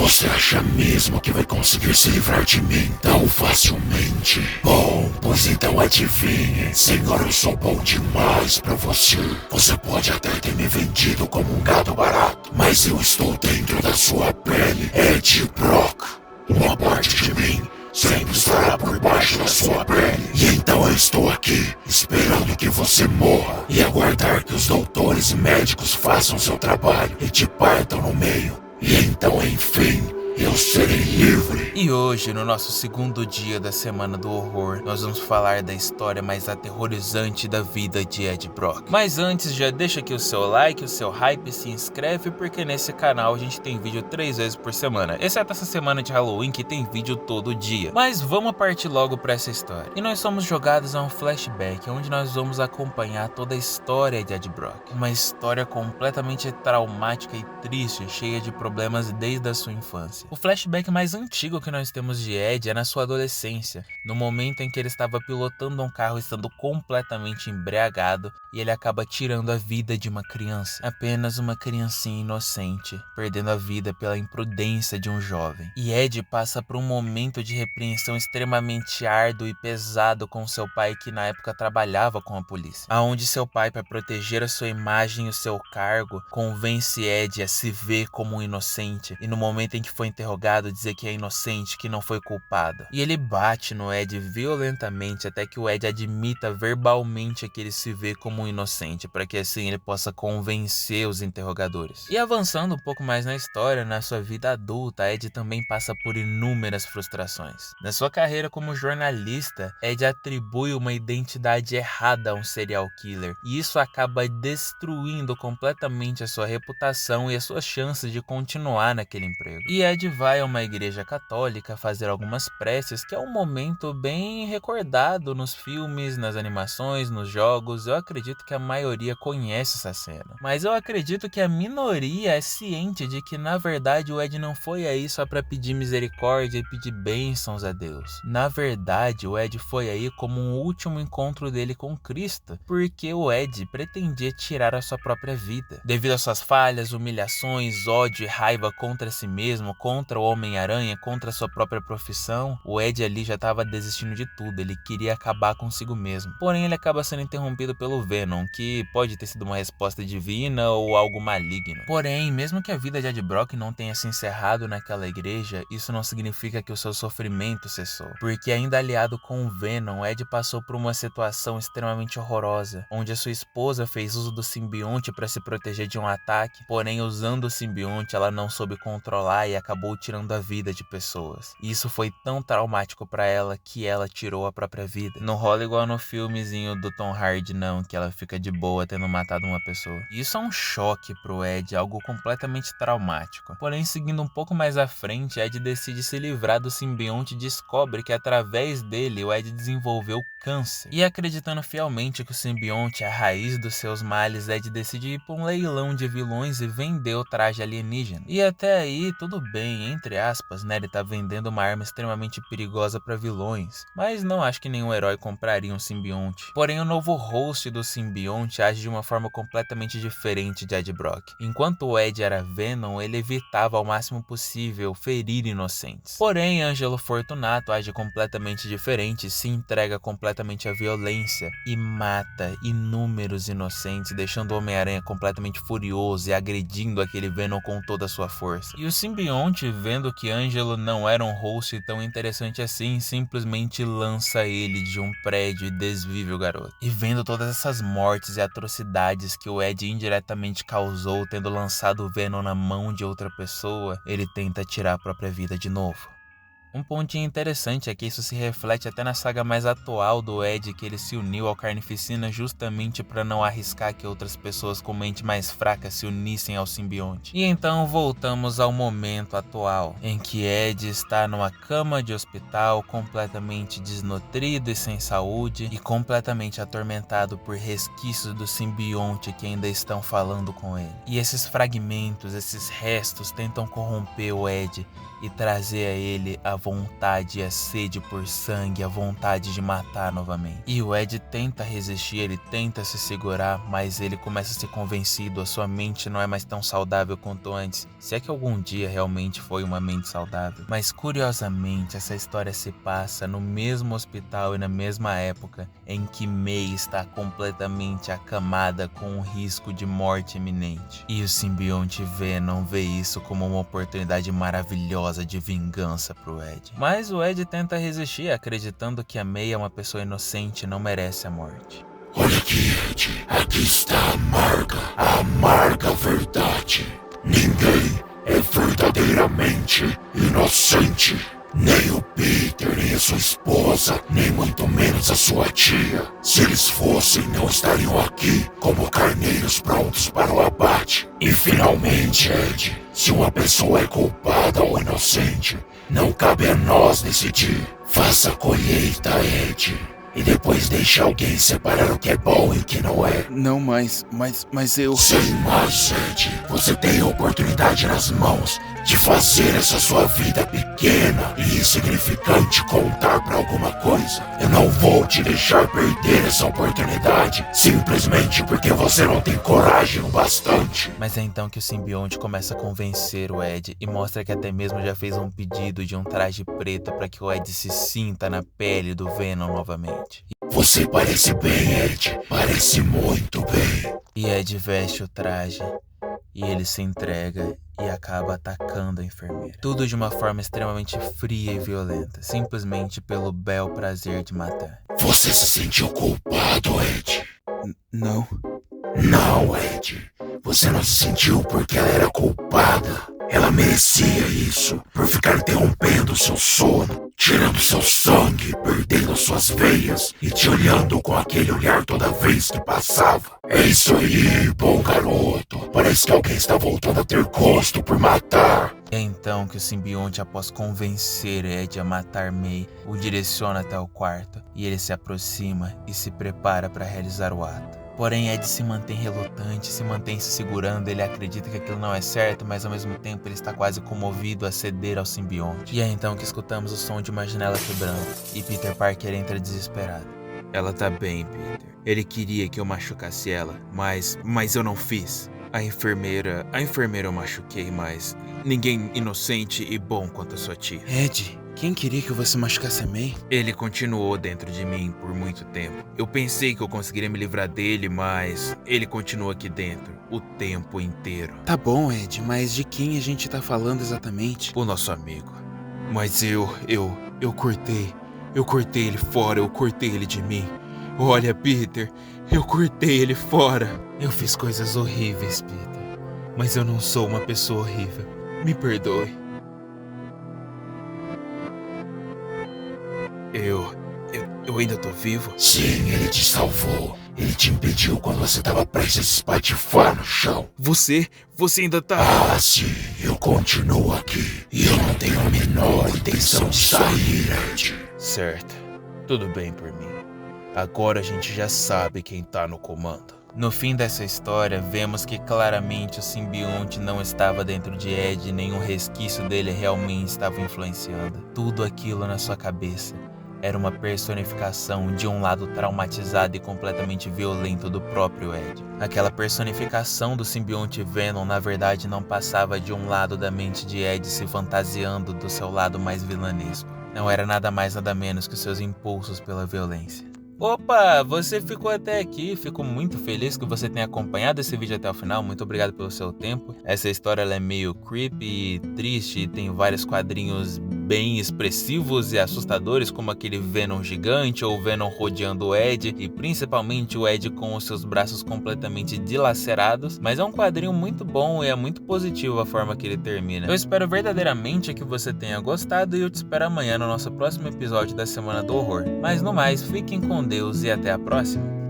Você acha mesmo que vai conseguir se livrar de mim tão facilmente? Bom, pois então adivinhe, senhor, eu sou bom demais pra você. Você pode até ter me vendido como um gado barato, mas eu estou dentro da sua pele, Ed Brock. Uma parte de mim sempre estará por baixo da sua pele. E então eu estou aqui, esperando que você morra e aguardar que os doutores e médicos façam seu trabalho e te partam no meio. E então, enfim, eu serei livre. E hoje, no nosso segundo dia da Semana do Horror, nós vamos falar da história mais aterrorizante da vida de Ed Brock. Mas antes, já deixa aqui o seu like, o seu hype, se inscreve, porque nesse canal a gente tem vídeo 3 vezes por semana, exceto essa semana de Halloween que tem vídeo todo dia. Mas vamos partir logo para essa história. E nós somos jogados a um flashback, onde nós vamos acompanhar toda a história de Ed Brock. Uma história completamente traumática e triste, cheia de problemas desde a sua infância. O flashback mais antigo que nós temos de Ed é na sua adolescência, no momento em que ele estava pilotando um carro estando completamente embriagado e ele acaba tirando a vida de uma criança, apenas uma criancinha inocente, perdendo a vida pela imprudência de um jovem. E Ed passa por um momento de repreensão extremamente árduo e pesado com seu pai, que na época trabalhava com a polícia, aonde seu pai, para proteger a sua imagem e o seu cargo, convence Ed a se ver como um inocente e no momento em que foi interrogado dizer que é inocente, que não foi culpado. E ele bate no Ed violentamente até que o Ed admita verbalmente que ele se vê como um inocente, para que assim ele possa convencer os interrogadores. E avançando um pouco mais na história, na sua vida adulta, Ed também passa por inúmeras frustrações. Na sua carreira como jornalista, Ed atribui uma identidade errada a um serial killer, e isso acaba destruindo completamente a sua reputação e as suas chances de continuar naquele emprego. E Ed vai a uma igreja católica fazer algumas preces, que é um momento bem recordado nos filmes, nas animações, nos jogos. Eu acredito que a maioria conhece essa cena, mas eu acredito que a minoria é ciente de que na verdade o Ed não foi aí só para pedir misericórdia e pedir bênçãos a Deus. Na verdade o Ed foi aí como um último encontro dele com Cristo, porque o Ed pretendia tirar a sua própria vida. Devido às suas falhas, humilhações, ódio e raiva contra si mesmo, contra o Homem-Aranha, contra a sua própria profissão, o Ed ali já estava desistindo de tudo, ele queria acabar consigo mesmo. Porém ele acaba sendo interrompido pelo Venom, que pode ter sido uma resposta divina ou algo maligno. Porém, mesmo que a vida de Ed Brock não tenha se encerrado naquela igreja, isso não significa que o seu sofrimento cessou, porque ainda aliado com o Venom, Ed passou por uma situação extremamente horrorosa, onde a sua esposa fez uso do simbionte para se proteger de um ataque, porém usando o simbionte ela não soube controlar e acabou tirando a vida de pessoas. E isso foi tão traumático para ela que ela tirou a própria vida. Não rola igual no filmezinho do Tom Hardy não, que ela fica de boa tendo matado uma pessoa. E isso é um choque pro Ed, algo completamente traumático. Porém, seguindo um pouco mais à frente, Ed decide se livrar do simbionte e descobre que através dele o Ed desenvolveu câncer. E acreditando fielmente que o simbionte é a raiz dos seus males, Ed decide ir para um leilão de vilões e vender o traje alienígena. E até aí tudo bem, entre aspas, né? Ele tá vendendo uma arma extremamente perigosa para vilões, mas não acho que nenhum herói compraria um simbionte. Porém, o novo host do simbionte age de uma forma completamente diferente de Ed Brock. Enquanto o Ed era Venom, ele evitava ao máximo possível ferir inocentes. Porém, Ângelo Fortunato age completamente diferente, se entrega completamente à violência e mata inúmeros inocentes, deixando o Homem-Aranha completamente furioso e agredindo aquele Venom com toda a sua força. E o simbionte, vendo que Ângelo não era um host tão interessante assim, simplesmente lança ele de um prédio e desvive o garoto. E vendo todas essas mortes e atrocidades que o Ed indiretamente causou, tendo lançado o Venom na mão de outra pessoa, ele tenta tirar a própria vida de novo. Um pontinho interessante é que isso se reflete até na saga mais atual do Ed, que ele se uniu ao Carnificina justamente para não arriscar que outras pessoas com mente mais fraca se unissem ao simbionte. E então voltamos ao momento atual, em que Ed está numa cama de hospital completamente desnutrido e sem saúde e completamente atormentado por resquícios do simbionte que ainda estão falando com ele. E esses fragmentos, esses restos tentam corromper o Ed e trazer a ele a vontade e a sede por sangue, a vontade de matar novamente. E o Ed tenta resistir, ele tenta se segurar, mas ele começa a ser convencido, a sua mente não é mais tão saudável quanto antes, se é que algum dia realmente foi uma mente saudável. Mas curiosamente, essa história se passa no mesmo hospital e na mesma época em que May está completamente acamada com um risco de morte iminente. E o simbionte Venom vê isso como uma oportunidade maravilhosa de vingança pro Ed. Mas o Ed tenta resistir, acreditando que a May é uma pessoa inocente e não merece a morte. Olha aqui, Ed. Aqui está a amarga verdade. Ninguém é verdadeiramente inocente. Nem o Peter, nem a sua esposa, nem muito menos a sua tia. Se eles fossem, não estariam aqui como carneiros prontos para o abate. E finalmente, Ed, se uma pessoa é culpada ou inocente, não cabe a nós decidir. Faça a colheita, Ed. E depois deixe alguém separar o que é bom e o que não é. Não, mas eu... Sem mais, Ed. Você tem a oportunidade nas mãos de fazer essa sua vida pequena e insignificante contar pra alguma coisa. Eu não vou te deixar perder essa oportunidade simplesmente porque você não tem coragem o bastante. Mas é então que o simbionte começa a convencer o Ed e mostra que até mesmo já fez um pedido de um traje preto para que o Ed se sinta na pele do Venom novamente. Você parece bem, Ed. Parece muito bem. E Ed veste o traje e ele se entrega e acaba atacando a enfermeira. Tudo de uma forma extremamente fria e violenta, simplesmente pelo bel prazer de matar. Você se sentiu culpado, Ed? Não. Não, Ed. Você não se sentiu porque ela era culpada. Ela merecia isso por ficar interrompendo seu sono, tirando seu sangue, perdendo suas veias e te olhando com aquele olhar toda vez que passava. É isso aí, bom garoto. Parece que alguém está voltando a ter gosto por matar. É então que o simbionte, após convencer Ed a matar May, o direciona até o quarto e ele se aproxima e se prepara para realizar o ato. Porém, Ed se mantém relutante, se mantém se segurando, ele acredita que aquilo não é certo, mas ao mesmo tempo ele está quase comovido a ceder ao simbionte. E é então que escutamos o som de uma janela quebrando, e Peter Parker entra desesperado. Ela tá bem, Peter. Ele queria que eu machucasse ela, mas eu não fiz. A enfermeira eu machuquei, mas ninguém inocente e bom quanto a sua tia. Ed, quem queria que você machucasse a May? Ele continuou dentro de mim por muito tempo. Eu pensei que eu conseguiria me livrar dele, mas ele continua aqui dentro o tempo inteiro. Tá bom, Ed, mas de quem a gente tá falando exatamente? O nosso amigo. Mas eu cortei ele fora, eu cortei ele de mim. Olha, Peter, eu cortei ele fora. Eu fiz coisas horríveis, Peter, mas eu não sou uma pessoa horrível. Me perdoe. Eu ainda tô vivo? Sim, ele te salvou. Ele te impediu quando você estava prestes a se espatifar no chão. Você ainda tá... Ah, sim, eu continuo aqui. E eu não tenho a menor intenção de sair, Ed. Certo, tudo bem por mim. Agora a gente já sabe quem tá no comando. No fim dessa história, vemos que claramente o simbionte não estava dentro de Ed e nenhum resquício dele realmente estava influenciando. Tudo aquilo na sua cabeça era uma personificação de um lado traumatizado e completamente violento do próprio Ed. Aquela personificação do simbionte Venom na verdade não passava de um lado da mente de Ed se fantasiando do seu lado mais vilanesco. Não era nada mais nada menos que seus impulsos pela violência. Opa, você ficou até aqui, fico muito feliz que você tenha acompanhado esse vídeo até o final, muito obrigado pelo seu tempo. Essa história ela é meio creepy e triste, e tem vários quadrinhos bem expressivos e assustadores, como aquele Venom gigante ou Venom rodeando o Ed, e principalmente o Ed com os seus braços completamente dilacerados, mas é um quadrinho muito bom e é muito positivo a forma que ele termina. Eu espero verdadeiramente que você tenha gostado e eu te espero amanhã no nosso próximo episódio da Semana do Horror. Mas no mais, fiquem com Deus e até a próxima.